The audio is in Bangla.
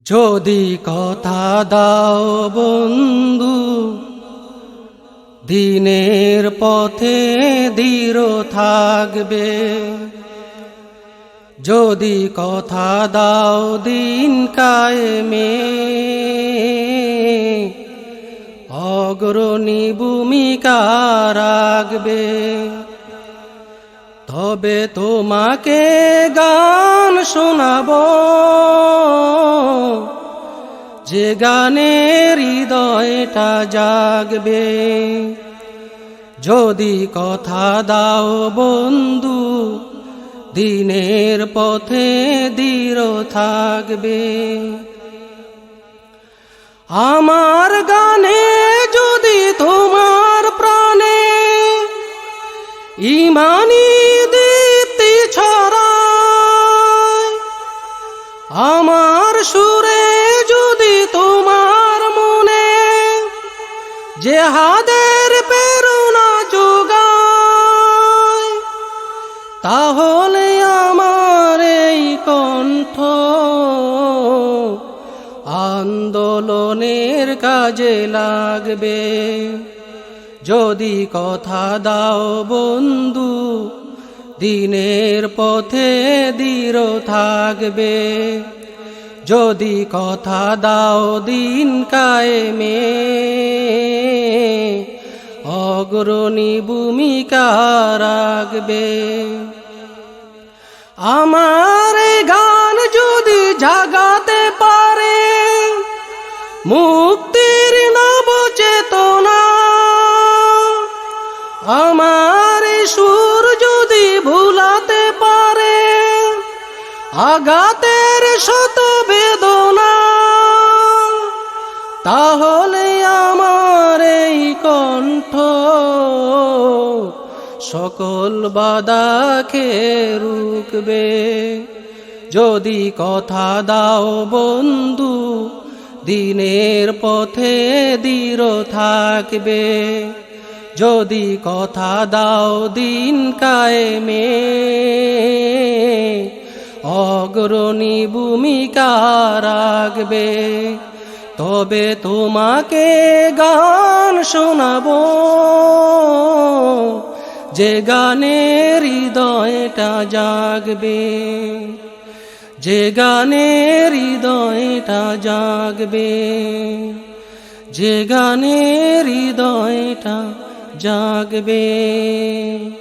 যদি কথা দাও বন্ধু, দিনের পথে দৃঢ় থাকবে। যদি কথা দাও দিন কায়েমে, অগ্রণী ভূমিকা রাখবে। তবে তোমাকে গান শোনাবো, যে গানে হৃদয়টা জাগবে। যদি কথা দাও বন্ধু, দিনের পথে দৃঢ় থাকবে। আমার গানে যদি তোমার প্রাণে ইমানি দীপ্তি ছড়ায়, আমার সুরে যদি তোমার মনে জেহাদের প্রেরণা যোগায়, তাহলে আমার এই কণ্ঠ আন্দোলনের কাজে লাগবে। যদি কথা দাও বন্ধু, দিনের পথে দৃঢ় থাকবে। যদি কথা দাও দিন কায়েমে, অগ্রণী ভূমিকা রাখবে। আমার গান যদি জাগাতে পারে মুক্তির নব চেতনা, আমার সুর যদি ভুলাতে পারে আঘাতের শত বেদনা, তাহলে আমার এই কণ্ঠ সকল বাধাকে রুখবে। যদি কথা দাও বন্ধু, দিনের পথে দৃঢ় থাকবে। যদি কথা দাও দিন কায়েমে, অগ্রণী ভূমিকা রাখবে। তবে তোমাকে গান শোনাবো, যে গানে হৃদয়টা জাগবে। যে গানে হৃদয়টা জাগবে। যে গানে হৃদয়টা জাগবে।